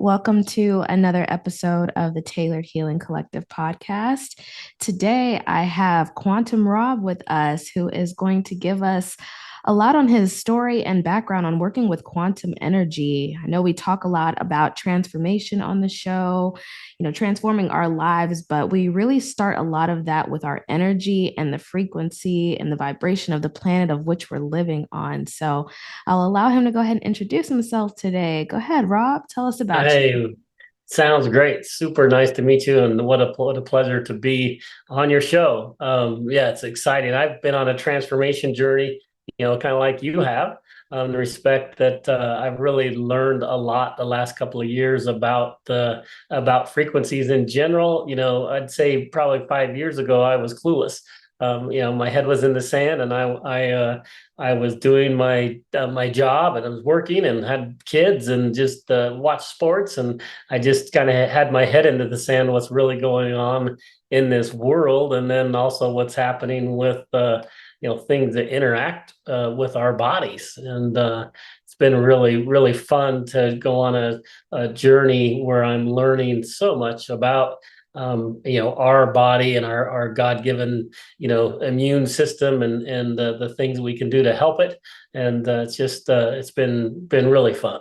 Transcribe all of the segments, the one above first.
Welcome to another episode of the Tailored Healing Collective podcast. Today, I have Quantum Rob with us, who is going to give us a lot on his story and background on working with quantum energy. I know we talk a lot about transformation on the show, transforming our lives, but we really start a lot of that with our energy and the frequency and the vibration of the planet of which we're living on. So I'll allow him to go ahead and introduce himself today. Go ahead, Rob. Tell us about you. Hey, sounds great. Super nice to meet you, and what a pleasure to be on your show. Yeah, it's exciting. I've been on a transformation journey, kind of like you have, in the respect that I've really learned a lot the last couple of years about frequencies in general. I'd say probably 5 years ago I was clueless. My head was in the sand, and I was doing my job, and I was working and had kids and just watched sports, and I just kind of had my head into the sand. What's really going on in this world, and then also what's happening with things that interact with our bodies, and it's been really fun to go on a journey where I'm learning so much about our body and our God-given, immune system, and the things we can do to help it. And it's been really fun.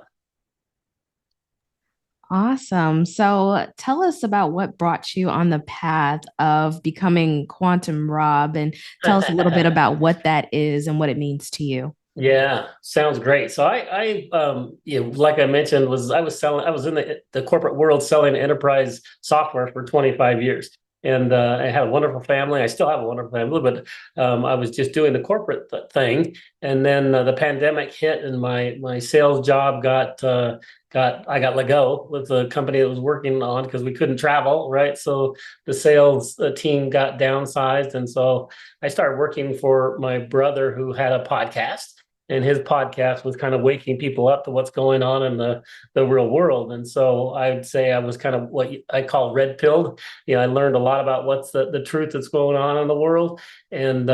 Awesome. So tell us about what brought you on the path of becoming Quantum Rob and tell us a little bit about what that is and what it means to you. Yeah, sounds great. So like I mentioned, I was in the corporate world selling enterprise software for 25 years. And I had a wonderful family. I still have a wonderful family, but I was just doing the corporate thing. And then the pandemic hit, and my sales job I got let go with the company that was working on, because we couldn't travel, right? So the sales team got downsized, and so I started working for my brother, who had a podcast, and his podcast was kind of waking people up to what's going on in the real world. And so I'd say I was kind of what I call red pilled. I learned a lot about what's the truth that's going on in the world. And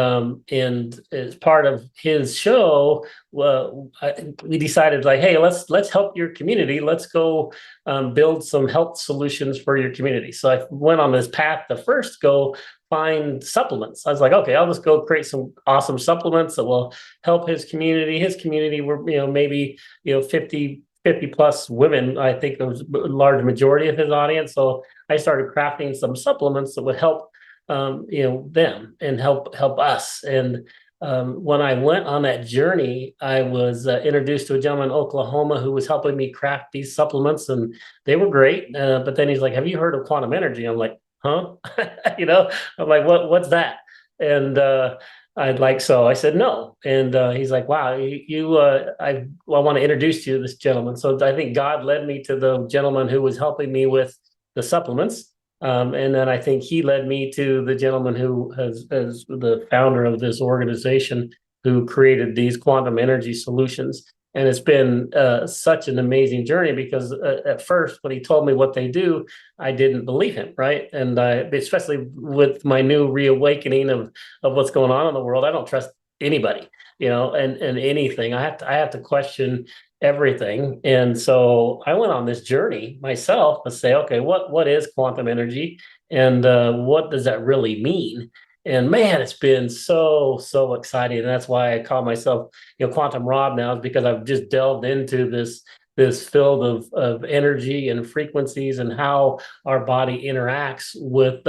as part of his show, we decided, like, hey, let's help your community. Let's go build some health solutions for your community. So I went on this path to first go find supplements. I was like, okay, I'll just go create some awesome supplements that will help his community. His community were, maybe, 50 plus women. I think there was a large majority of his audience. So I started crafting some supplements that would help, them and help us. And when I went on that journey, I was introduced to a gentleman in Oklahoma who was helping me craft these supplements, and they were great. But then he's like, "Have you heard of quantum energy?" I'm like, "Huh?" I'm like, "What's that?" And so I said no, and he's like, "Wow, I want to introduce you to this gentleman." So I think God led me to the gentleman who was helping me with the supplements. And then I think he led me to the gentleman who is the founder of this organization, who created these quantum energy solutions. And it's been such an amazing journey, because at first, when he told me what they do, I didn't believe him, right? And especially with my new reawakening of what's going on in the world, I don't trust anybody, and anything. I have to question everything. And so I went on this journey myself to say, okay, what is quantum energy, and what does that really mean? And man, it's been so exciting. And that's why I call myself, Quantum Rob now, is because I've just delved into this field of energy and frequencies, and how our body interacts with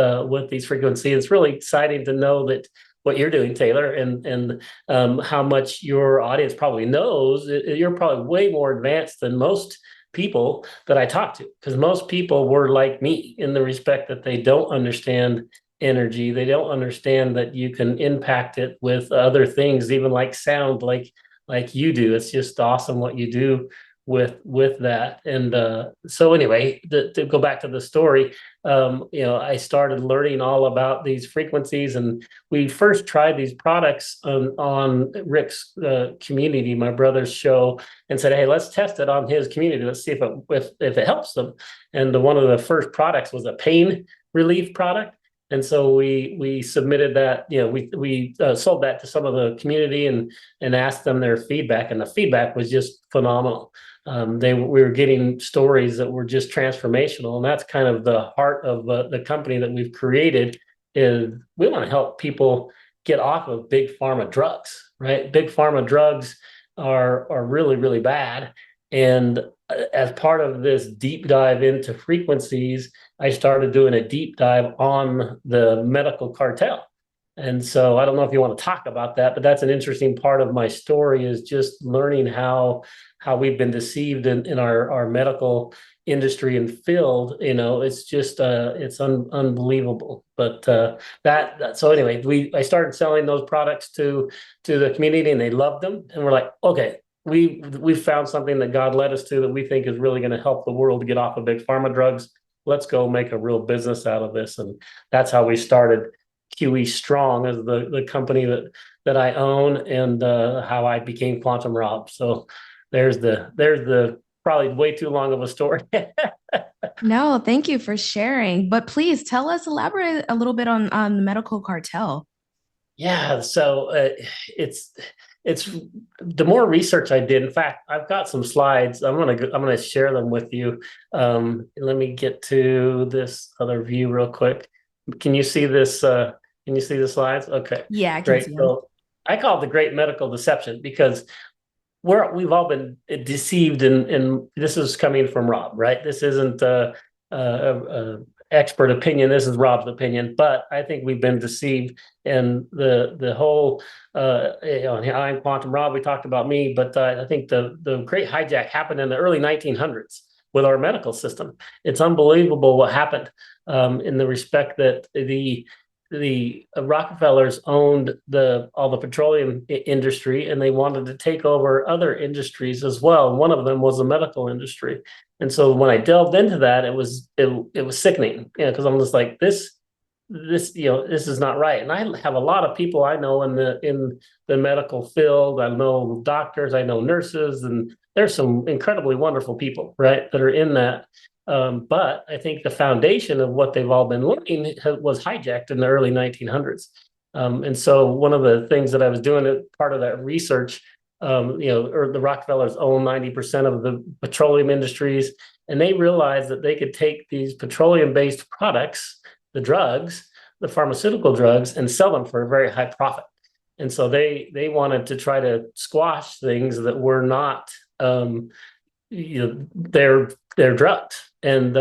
these frequencies. It's really exciting to know that what you're doing, Taylor, and how much your audience probably knows. You're probably way more advanced than most people that I talk to, because most people were like me in the respect that they don't understand energy. They don't understand that you can impact it with other things, even like sound, like you do. It's just awesome what you do with that. And so anyway, to go back to the story, I started learning all about these frequencies, and we first tried these products on Rick's community, my brother's show, and said, hey, let's test it on his community. Let's see if it helps them. And one of the first products was a pain relief product. And so we submitted that, we sold that to some of the community and asked them their feedback, and the feedback was just phenomenal. We were getting stories that were just transformational, and that's kind of the heart of the company that we've created. Is we want to help people get off of big pharma drugs, right? Big pharma drugs are really, really bad. And as part of this deep dive into frequencies, I started doing a deep dive on the medical cartel. And so I don't know if you want to talk about that, but that's an interesting part of my story, is just learning how we've been deceived in our medical industry and field. It's just unbelievable. But so anyway, I started selling those products to the community, and they loved them. And we're like, okay, we found something that God led us to that we think is really going to help the world get off of big pharma drugs. Let's go make a real business out of this. And that's how we started QE Strong, as the company that I own, and how I became Quantum Rob. So there's the probably way too long of a story. No, thank you for sharing. But please elaborate a little bit on the medical cartel. Yeah, so it's it's the more research I did. In fact, I've got some slides. I'm gonna share them with you. Let me get to this other view real quick. Can you see this? Can you see the slides? Okay, Yeah, I can great. see them. So I call it the Great Medical Deception, because we've all been deceived, and this is coming from Rob, right? This isn't a expert opinion. This is Rob's opinion, but I think we've been deceived. And the whole I'm Quantum Rob. We talked about me, but I think the great hijack happened in the early 1900s with our medical system. It's unbelievable what happened, in the respect that the Rockefellers owned all the petroleum industry, and they wanted to take over other industries as well. One of them was the medical industry. And so when I delved into that, it was sickening, because I'm just like, this is not right. And I have a lot of people I know in the medical field. I know doctors, I know nurses, and there's some incredibly wonderful people, right, that are in that. But I think the foundation of what they've all been learning was hijacked in the early 1900s. And so one of the things that I was doing as part of that research, or the Rockefellers own 90% of the petroleum industries, and they realized that they could take these petroleum-based products, the drugs, the pharmaceutical drugs, and sell them for a very high profit. And so they wanted to try to squash things that were not, their drugs. And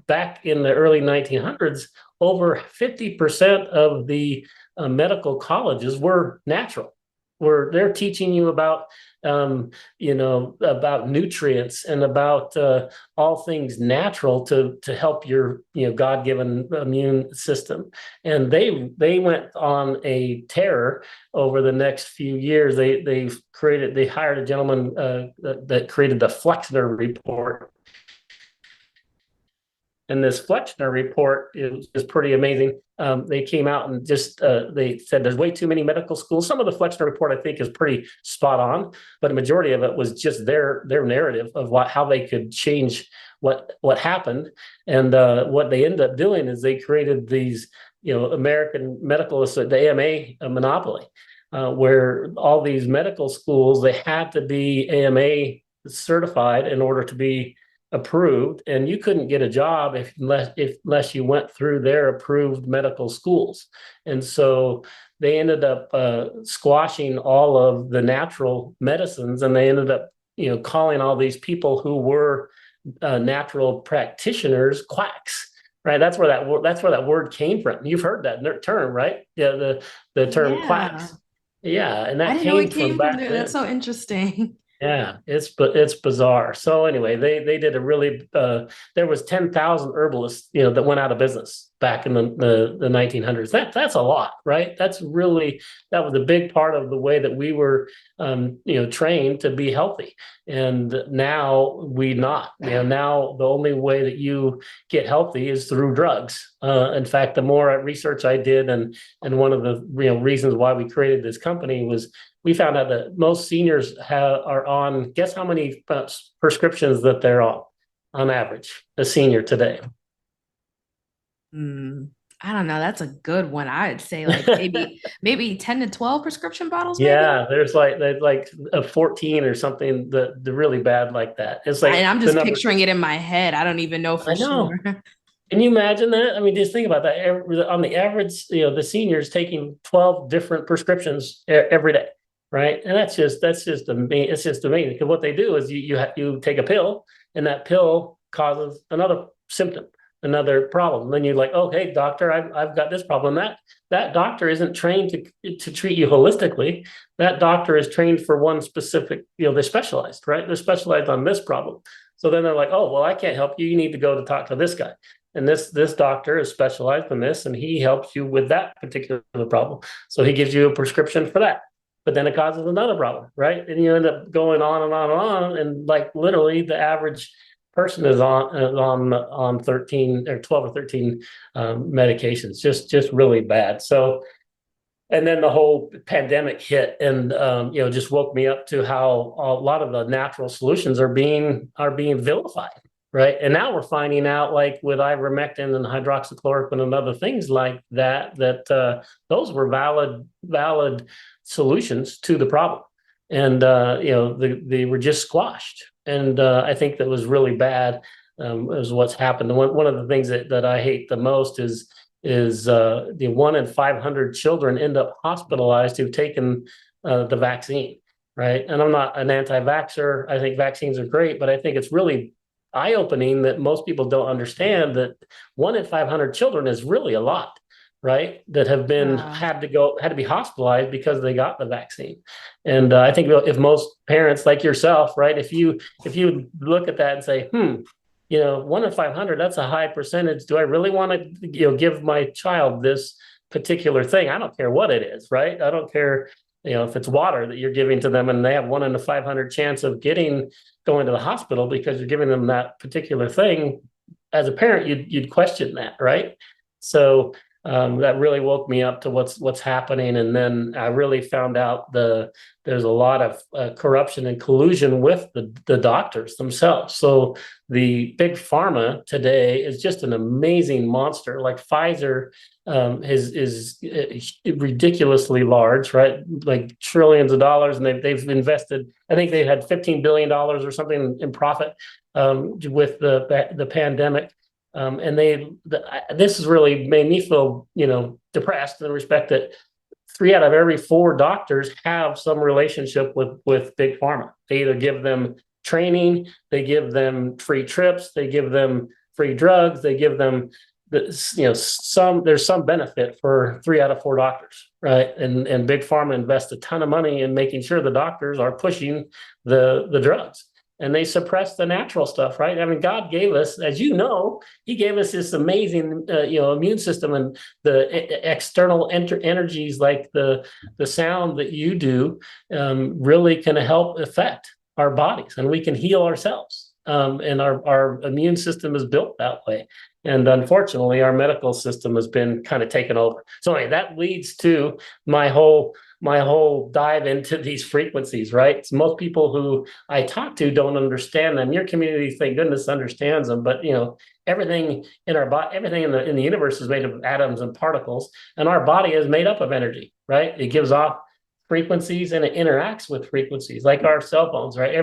back in the early 1900s, over 50% of the medical colleges were natural. They're teaching you about about nutrients and about all things natural to help your God-given immune system. And they went on a terror over the next few years. They hired a gentleman that created the Flexner report. And this Flexner report is pretty amazing. They came out and just they said there's way too many medical schools. Some of the Flexner report, I think, is pretty spot on, but a majority of it was just their narrative of how they could change what happened. And what they ended up doing is they created these American Medical, the AMA monopoly, where all these medical schools, they had to be AMA certified in order to be approved, and you couldn't get a job unless you went through their approved medical schools. And so they ended up squashing all of the natural medicines, and they ended up calling all these people who were natural practitioners quacks. Right, that's where that word came from. You've heard that term, right? Yeah, the term Yeah. quacks. Yeah, and I that didn't know came it from came from back there. That's then. so interesting. Yeah, it's bizarre. So anyway, they did a really there was 10,000 herbalists, that went out of business back in the 1900s. That's a lot, right? That was a big part of the way that we were trained to be healthy. And now we not. Now the only way that you get healthy is through drugs. In fact, the more research I did, and one of the reasons why we created this company was we found out that most seniors are on, guess how many prescriptions that they're on average, a senior today? Hmm. I don't know. That's a good one. I'd say like maybe 10 to 12 prescription bottles, maybe. Yeah, there's like a 14 or something that the really bad like that. It's And like I'm the just number. picturing it in my head. I don't even know for I know. sure. Can you imagine that? I mean, just think about that. On the average, the seniors taking 12 different prescriptions every day, right? And that's just amazing. It's just amazing because what they do is you take a pill, and that pill causes another symptom, another problem. Then you're like, okay, doctor, I've got this problem. That doctor isn't trained to treat you holistically. That doctor is trained for one specific. They're specialized, right? They're specialized on this problem. So then they're like, oh, well, I can't help you. You need to go to talk to this guy. And this doctor is specialized in this, and he helps you with that particular problem. So he gives you a prescription for that. But then it causes another problem, right? And you end up going on and on and on. And like literally the average person is on 13 or 12 or 13 medications, just really bad. So and then the whole pandemic hit, and just woke me up to how a lot of the natural solutions are being vilified, right? And now we're finding out, like with ivermectin and hydroxychloroquine and other things like that those were valid solutions to the problem, and they were just squashed. And I think that was really bad. Is what's happened. One of the things that I hate the most is the 1 in 500 children end up hospitalized who've taken the vaccine, right? And I'm not an anti-vaxxer. I think vaccines are great, but I think it's really eye-opening that most people don't understand that 1 in 500 children is really a lot, right? That have been Yeah. had to be hospitalized because they got the vaccine. And I think if most parents like yourself, right, if you look at that and say, 1 in 500, that's a high percentage. Do I really want to, give my child this particular thing? I don't care what it is, right? I don't care, if it's water that you're giving to them and they have 1 in a 500 chance of going to the hospital because you're giving them that particular thing. As a parent, you'd question that, right? So that really woke me up to what's happening. And then I really found out there's a lot of corruption and collusion with the doctors themselves. So the big pharma today is just an amazing monster. Like Pfizer is ridiculously large, right? Like trillions of dollars, and they've invested. I think they had $15 billion or something in profit with the pandemic. And this has really made me feel, depressed in the respect that 3 out of every 4 doctors have some relationship with big pharma. They either give them training, they give them free trips, they give them free drugs, they give them there's some benefit for 3 out of 4 doctors, right? And big pharma invests a ton of money in making sure the doctors are pushing the drugs. And they suppress the natural stuff, right? I mean, God gave us, as you know, He gave us this amazing, immune system, and the external energies like the sound that you do really can help affect our bodies, and we can heal ourselves. And our immune system is built that way. And unfortunately, our medical system has been kind of taken over. So anyway, that leads to my whole dive into these frequencies, right? So most people who I talk to don't understand them. Your community, thank goodness, understands them. But everything in our body, everything in the universe is made of atoms and particles, and our body is made up of energy, right? It gives off frequencies and it interacts with frequencies, like our cell phones, right?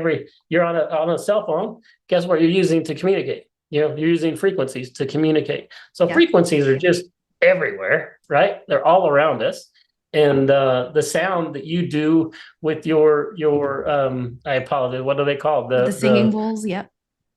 You're on a cell phone. Guess what you're using to communicate? You're using frequencies to communicate. So Yeah. frequencies are just everywhere, right? They're all around us. And the sound that you do with your I apologize, what do they call The singing the bowls. Yep.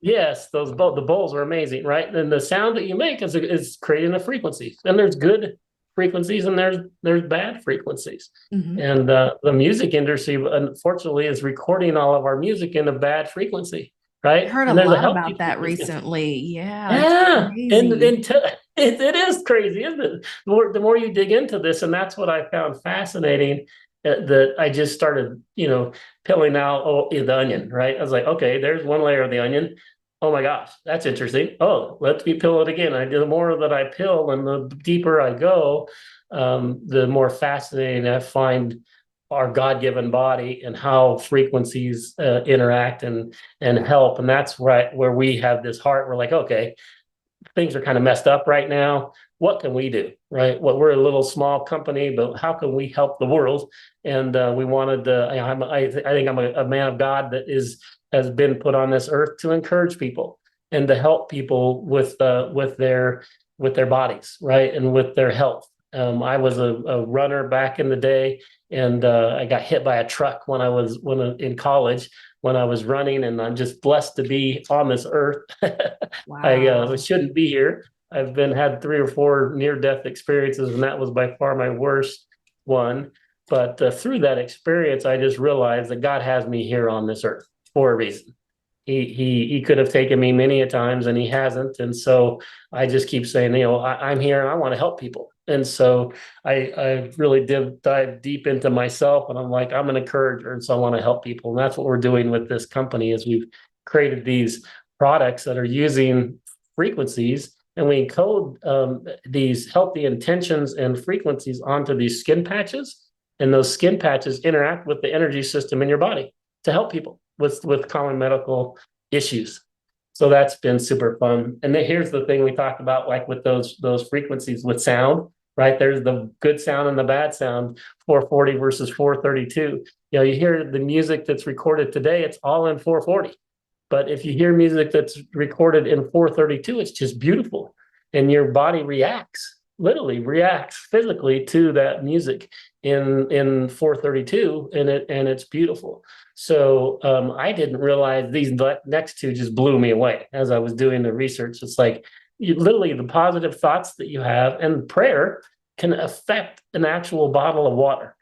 yes, the bowls are amazing, right? And the sound that you make is creating a frequency. And there's good frequencies and there's bad frequencies. Hmm. And the music industry, unfortunately, is recording all of our music in a bad frequency, I right? heard a And there's a lot healthy about that frequency. recently. Yeah, it's Yeah, and crazy. and it is crazy, isn't it? The more you dig into this, and that's what I found fascinating. That I just started, peeling out the onion, right? I was like, okay, there's one layer of the onion. Oh my gosh, that's interesting. Oh, let me peel it again. The more that I peel and the deeper I go, the more fascinating I find our God-given body and how frequencies interact and help. And that's right where we have this heart. We're like, okay, things are kind of messed up right now. What can we do, right? Well, we're a little small company, but how can we help the world? And we wanted to. I think I'm a man of God that has been put on this earth to encourage people and to help people with their bodies, right, and with their health. I was a runner back in the day, and I got hit by a truck when in college when I was running, and I'm just blessed to be on this earth. I Wow. shouldn't be here. I've been had 3 or 4 near death experiences, and that was by far my worst one. But through that experience, I just realized that God has me here on this earth for a reason. He could have taken me many a times, and he hasn't. And so I just keep saying, I'm here and I want to help people. And so I really did dive deep into myself, and I'm like, I'm an encourager, and so I want to help people. And that's what we're doing with this company is we've created these products that are using frequencies, and we encode these healthy intentions and frequencies onto these skin patches, and those skin patches interact with the energy system in your body to help people with common medical issues. So that's been super fun. And then here's the thing we talked about, like with those frequencies with sound, right? There's the good sound and the bad sound, 440 versus 432. You hear the music that's recorded today, it's all in 440. But if you hear music that's recorded in 432, it's just beautiful. And your body literally reacts physically to that music in 432, and it's beautiful. So I didn't realize these next two just blew me away as I was doing the research. It's like literally the positive thoughts that you have and prayer can affect an actual bottle of water.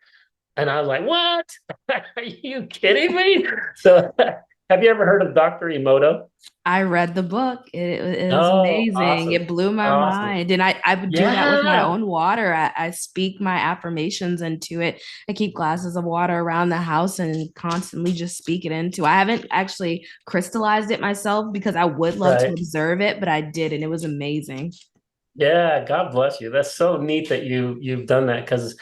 And I was like, what? Are you kidding me? So have you ever heard of Dr. Emoto? I read the book. It was Oh, amazing. awesome. It blew my Awesome. mind. And I would do that with my Yeah. own water. I speak my affirmations into it. I keep glasses of water around the house and constantly just speak it into. I haven't actually crystallized it myself because I would love to Right. observe it, but I did, and it was amazing. Yeah, God bless you. That's so neat that you've done that because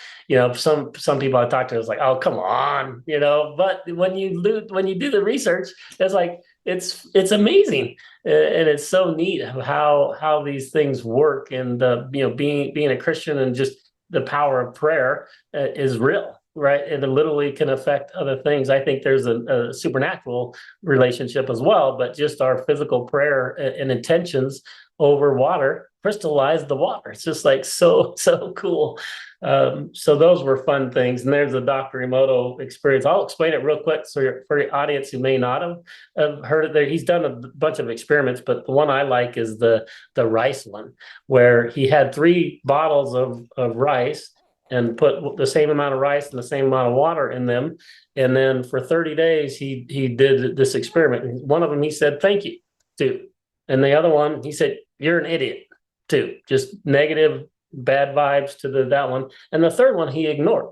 some people I talk to is like, oh, come on, But when you do the research, it's like it's amazing, and it's so neat how these things work, and being a Christian and just the power of prayer is real. Right. And it literally can affect other things. I think there's a supernatural relationship as well, but just our physical prayer and intentions over water crystallize the water. It's just like so cool. So those were fun things. And there's a Dr. Emoto experience. I'll explain it real quick so for your audience who may not have heard it there. He's done a bunch of experiments, but the one I like is the rice one, where he had 3 bottles of rice and put the same amount of rice and the same amount of water in them. And then for 30 days, he did this experiment. One of them, he said, thank you to. And the other one, he said, you're an idiot too. Just negative, bad vibes to that one. And the third one, he ignored.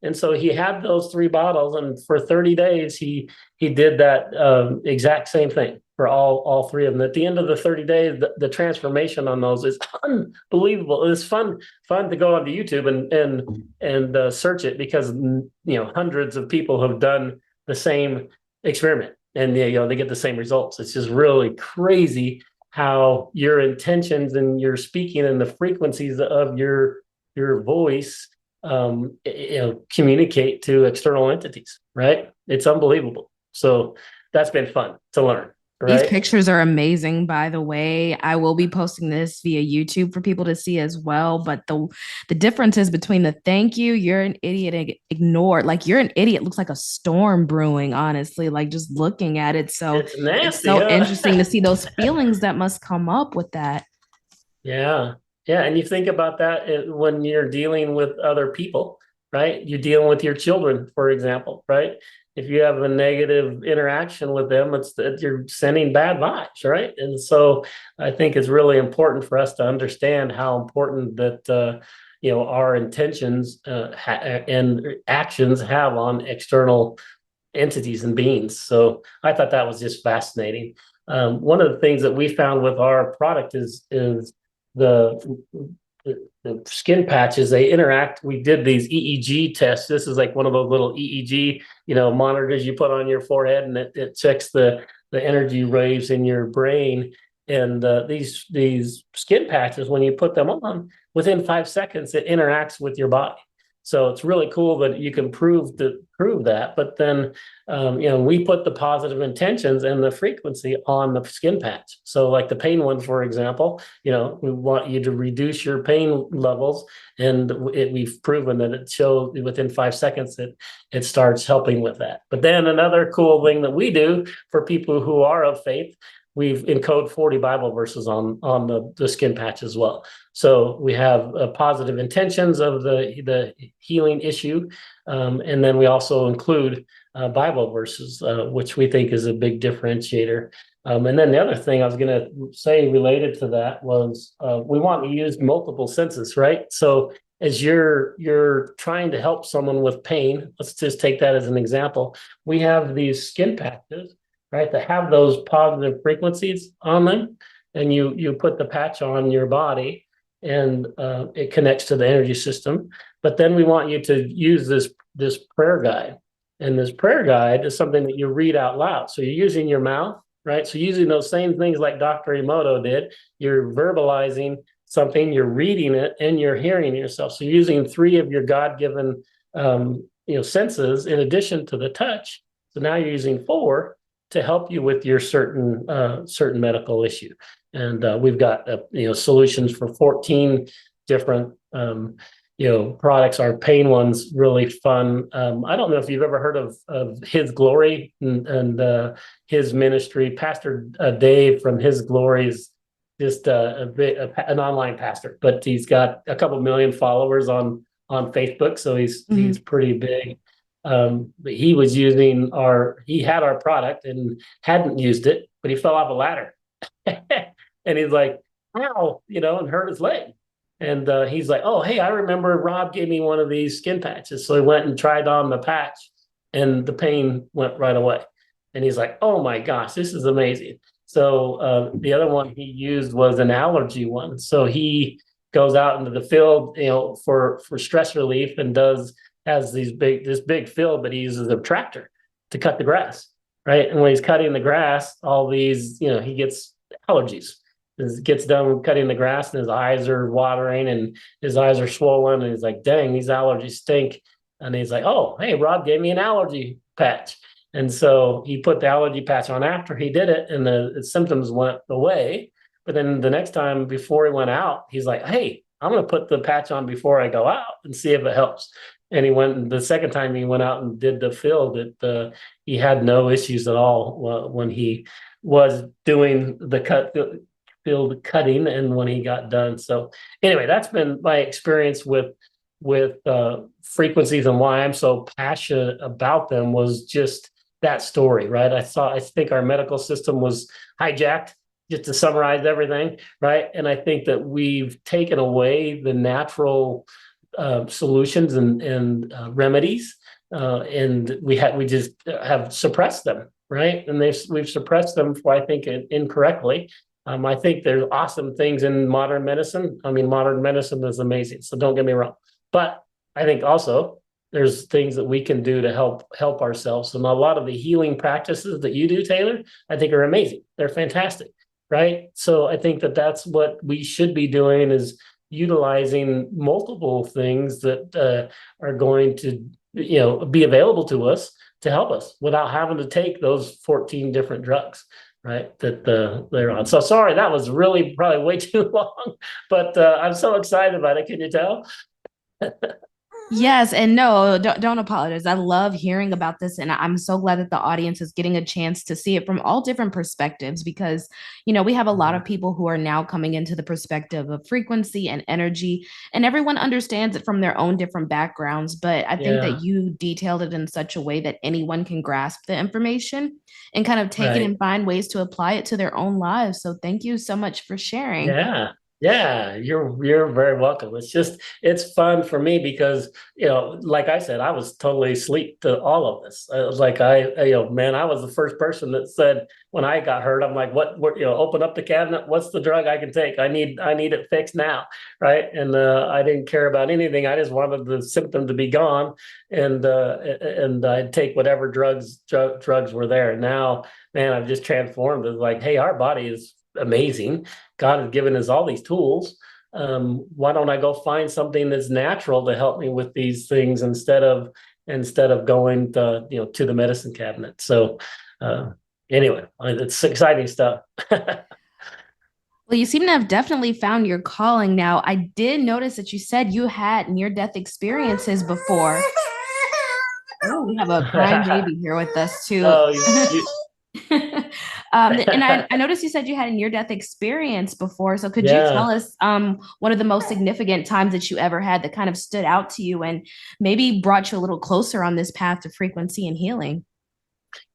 And so he had those 3 bottles, and for 30 days, he did that exact same thing for all 3 of them. At the end of the 30 days, the transformation on those is unbelievable. It's fun to go onto YouTube and search it because hundreds of people have done the same experiment, and they get the same results. It's just really crazy how your intentions and your speaking and the frequencies of your voice communicate to external entities, right? It's unbelievable. So that's been fun to learn, These right? pictures are amazing, by the way. I will be posting this via YouTube for people to see as well. But the differences between the thank you, you're an idiot, and ignore, like you're an idiot looks like a storm brewing, honestly, like just looking at it. So It's it's nasty, so huh? interesting to see those feelings that must come up with that. Yeah. Yeah. And you think about that when you're dealing with other people, right? You're dealing with your children, for example, right? If you have a negative interaction with them, it's that you're sending bad vibes, right? And so I think it's really important for us to understand how important that, our intentions and actions have on external entities and beings. So I thought that was just fascinating. One of the things that we found with our product is the, the skin patches. They interact. We did these EEG tests. This is like one of those little EEG monitors you put on your forehead, and it checks the energy waves in your brain. And these skin patches, when you put them on, within 5 seconds, it interacts with your body. So it's really cool that you can prove that. But then, we put the positive intentions and the frequency on the skin patch. So, like the pain one, for example, we want you to reduce your pain levels, and we've proven that it shows within 5 seconds that it starts helping with that. But then another cool thing that we do for people who are of faith, we've encoded 40 Bible verses on the skin patch as well. So we have positive intentions of the healing issue, and then we also include Bible verses, which we think is a big differentiator. And then the other thing I was going to say related to that was we want to use multiple senses, right? So as you're trying to help someone with pain, let's just take that as an example. We have these skin patches, right, that have those positive frequencies on them, and you put the patch on your body, and it connects to the energy system. But then we want you to use this prayer guide, and this prayer guide is something that you read out loud. So you're using your mouth, right? So using those same things like Dr. Emoto did, you're verbalizing something, you're reading it, and you're hearing yourself. So you're using three of your God-given senses in addition to the touch. So now you're using four to help you with your certain medical issue. And we've got solutions for 14 different products. Our pain one's really fun. I don't know if you've ever heard of His Glory and his ministry. Pastor Dave from His Glory is just an online pastor, but he's got a couple million followers on Facebook, so he's pretty big. But he was he had our product and hadn't used it, but he fell off a ladder. And he's like, ow, and hurt his leg. And he's like, oh, hey, I remember Rob gave me one of these skin patches. So he went and tried on the patch, and the pain went right away. And he's like, oh my gosh, this is amazing. So the other one he used was an allergy one. So he goes out into the field, for stress relief, and has this big field, but he uses a tractor to cut the grass, right? And when he's cutting the grass, all these, he gets allergies. He gets done cutting the grass, and his eyes are watering, and his eyes are swollen, and he's like, dang, these allergies stink. And he's like, oh, hey, Rob gave me an allergy patch. And so he put the allergy patch on after he did it, and the symptoms went away. But then the next time before he went out, he's like, hey, I'm going to put the patch on before I go out and see if it helps. And the second time he went out and did the field, he had no issues at all when he was doing the field cutting and when he got done. So anyway, that's been my experience with frequencies, and why I'm so passionate about them was just that story, right? I think our medical system was hijacked, just to summarize everything, right? And I think that we've taken away the natural solutions and remedies, and we just have suppressed them, right? And we've suppressed them for, I think, incorrectly. I think there's awesome things in modern medicine. I mean, modern medicine is amazing, so don't get me wrong. But I think also there's things that we can do to help ourselves. And a lot of the healing practices that you do, Taylor, I think are amazing. They're fantastic, right? So I think that that's what we should be doing, is utilizing multiple things that are going to be available to us to help us without having to take those 14 different drugs, right, that they're on. So sorry, that was really probably way too long, but I'm so excited about it. Can you tell? Yes, and no, don't apologize. I love hearing about this, and I'm so glad that the audience is getting a chance to see it from all different perspectives, because we have a lot of people who are now coming into the perspective of frequency and energy, and everyone understands it from their own different backgrounds. But I think that you detailed it in such a way that anyone can grasp the information and kind of take it and find ways to apply it to their own lives. So thank you so much for sharing. Yeah, you're very welcome. It's fun for me because, like I said, I was totally asleep to all of this. I was like, man, I was the first person that said when I got hurt, I'm like, what, open up the cabinet. What's the drug I can take? I need it fixed now. Right. And I didn't care about anything. I just wanted the symptom to be gone. And I'd take whatever drugs were there. Now, man, I've just transformed. It's like, hey, our body is amazing. God has given us all these tools. Why don't I go find something that's natural to help me with these things instead of going to to the medicine cabinet? So uh, anyway, it's exciting stuff. Well, you seem to have definitely found your calling now. I did notice that you said you had near death experiences before. Oh, we have a crying baby here with us too. Oh, you, And I noticed you said you had a near death experience before. So could you tell yeah. us one of the most significant times that you ever had that kind of stood out to you and maybe brought you a little closer on this path to frequency and healing?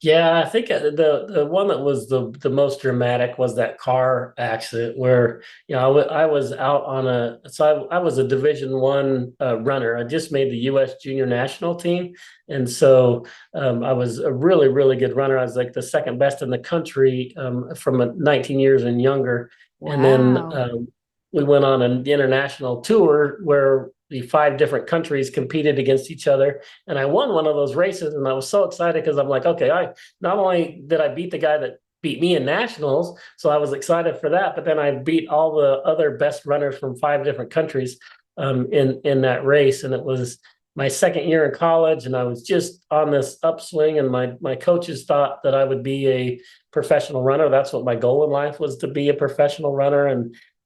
Yeah, I think the one that was the most dramatic was that car accident where I was out on I was a Division 1 runner. I just made the U.S. junior national team, and so I was a really good runner. I was like the second best in the country from 19 years and younger, and then Wow. we went on an international tour where the 5 different countries competed against each other, and I won one of those races, and I was so excited because I'm like, okay, I not only did I beat the guy that beat me in nationals, so I was excited for that, but then I beat all the other best runners from 5 different countries in that race, and it was my second year in college, and I was just on this upswing, and my coaches thought that I would be a professional runner. That's what my goal in life was, to be a professional runner,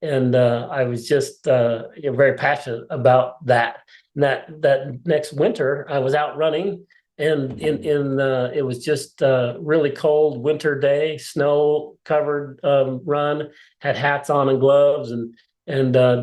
and I was just very passionate about that. And that next winter, I was out running, and in it was just a really cold winter day, snow covered run. Had hats on and gloves, and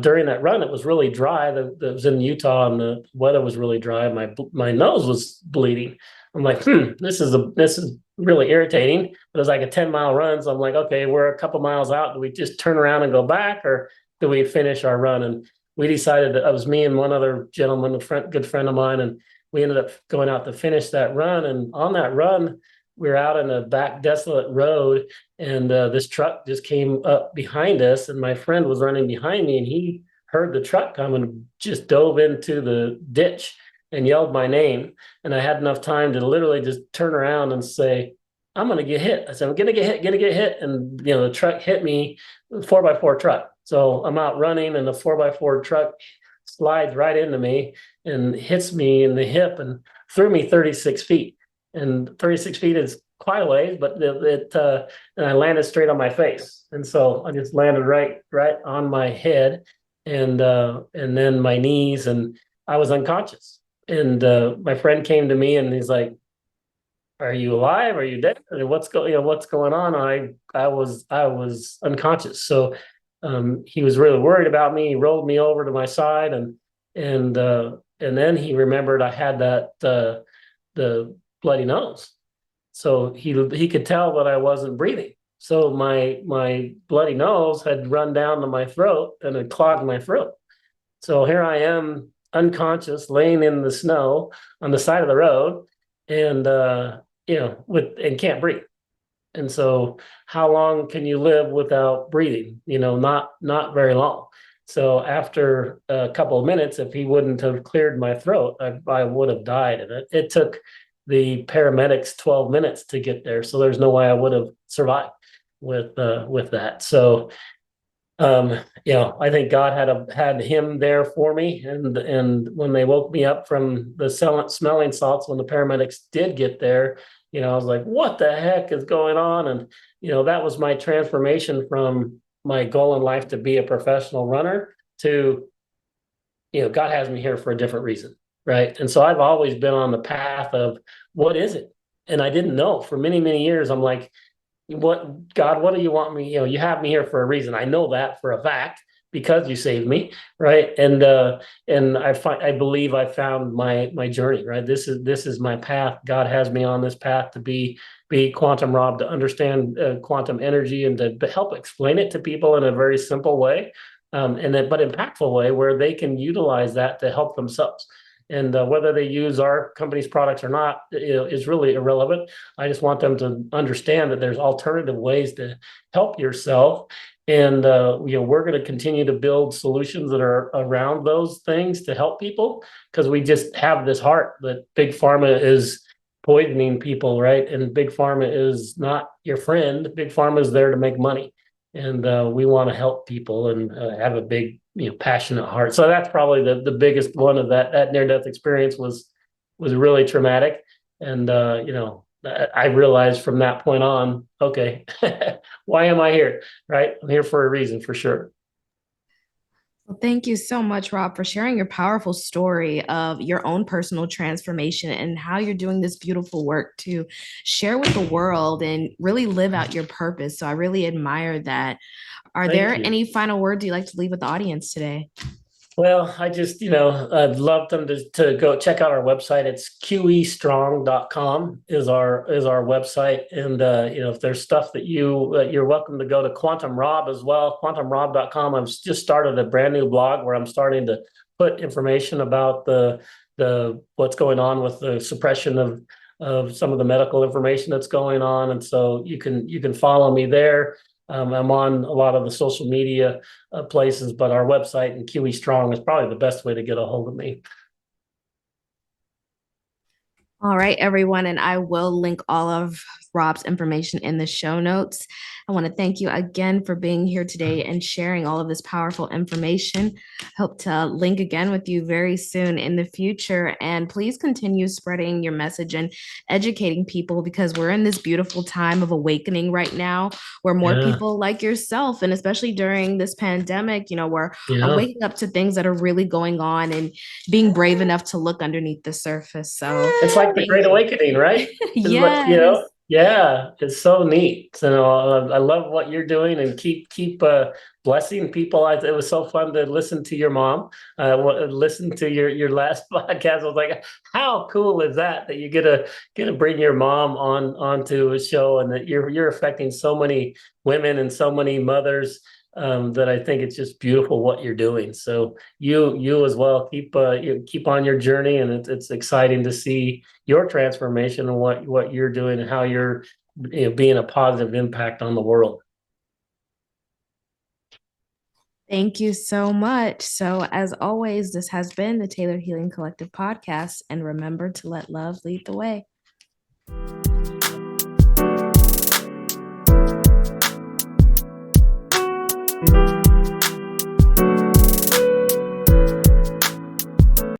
during that run, it was really dry. That was in Utah, and the weather was really dry. My nose was bleeding. I'm like, this is really irritating. But it was like a 10-mile run. So I'm like, okay, we're a couple miles out. Do we just turn around and go back, or do we finish our run? And we decided that it was me and one other gentleman, good friend of mine, and we ended up going out to finish that run. And on that run, we were out in a back desolate road, and this truck just came up behind us, and my friend was running behind me, and he heard the truck come and just dove into the ditch and yelled my name. And I had enough time to literally just turn around and say, I'm going to get hit. I said, I'm going to get hit. And, the truck hit me, 4x4 truck. So I'm out running, and the 4x4 truck slides right into me and hits me in the hip and threw me 36 feet. And 36 feet is quite a ways, but and I landed straight on my face. And so I just landed right on my head, and then my knees, and I was unconscious. And my friend came to me, and he's like, "Are you alive? Are you dead? What's going on?" I was unconscious. So he was really worried about me. He rolled me over to my side, and then he remembered I had the bloody nose. So he could tell that I wasn't breathing. So my bloody nose had run down to my throat and had clogged my throat. So here I am, unconscious, laying in the snow on the side of the road, and and can't breathe. And so how long can you live without breathing? Not very long. So after a couple of minutes, if he wouldn't have cleared my throat, I would have died. And it took the paramedics 12 minutes to get there. So there's no way I would have survived with that. So I think God had him there for me, and when they woke me up from the smelling salts, when the paramedics did get there, I was like, "What the heck is going on?" And that was my transformation from my goal in life to be a professional runner to, God has me here for a different reason, right? And so I've always been on the path of what is it, and I didn't know for many years. I'm like, what do you want me? You have me here for a reason. I know that for a fact because you saved me, right? And I believe I found my journey, right? This is my path. God has me on this path to be Quantum Rob, to understand quantum energy, and to help explain it to people in a very simple way, but impactful way, where they can utilize that to help themselves. And whether they use our company's products or not, is really irrelevant. I just want them to understand that there's alternative ways to help yourself. And we're going to continue to build solutions that are around those things to help people, because we just have this heart that big pharma is poisoning people, right? And big pharma is not your friend. Big pharma is there to make money. and we want to help people and have a big, passionate heart. So that's probably the biggest one of that near death experience was really traumatic, and I realized from that point on, okay, why am I here? Right, I'm here for a reason, for sure. Well, thank you so much, Rob, for sharing your powerful story of your own personal transformation and how you're doing this beautiful work to share with the world and really live out your purpose. So I really admire that. Are Thank there you. any final words you'd like to leave with the audience today? Well, I just, I'd love them to go check out our website. It's qestrong.com is our website. And if there's stuff that you're welcome to go to Quantum Rob as well, quantumrob.com. I've just started a brand new blog where I'm starting to put information about the what's going on with the suppression of some of the medical information that's going on. And so you can follow me there. I'm on a lot of the social media places, but our website and QE Strong is probably the best way to get a hold of me. All right, everyone. And I will link all of Rob's information in the show notes. I want to thank you again for being here today and sharing all of this powerful information. Hope to link again with you very soon in the future. And please continue spreading your message and educating people because we're in this beautiful time of awakening right now where more Yeah, people like yourself, and especially during this pandemic, are yeah. waking up to things that are really going on and being brave enough to look underneath the surface. So It's like the thank Great you. Awakening, right? It's like, Yes. yeah, it's so neat. I love what you're doing, and keep blessing people. It was so fun to listen to your mom, listen to your last podcast. I was like, how cool is that you get to bring your mom onto a show, and that you're affecting so many women and so many mothers, that I think it's just beautiful what you're doing. So you as well, keep on your journey, and it's exciting to see your transformation and what you're doing and how you're, being a positive impact on the world. Thank you so much. So, as always, this has been the Taylor Healing Collective podcast. And remember to let love lead the way.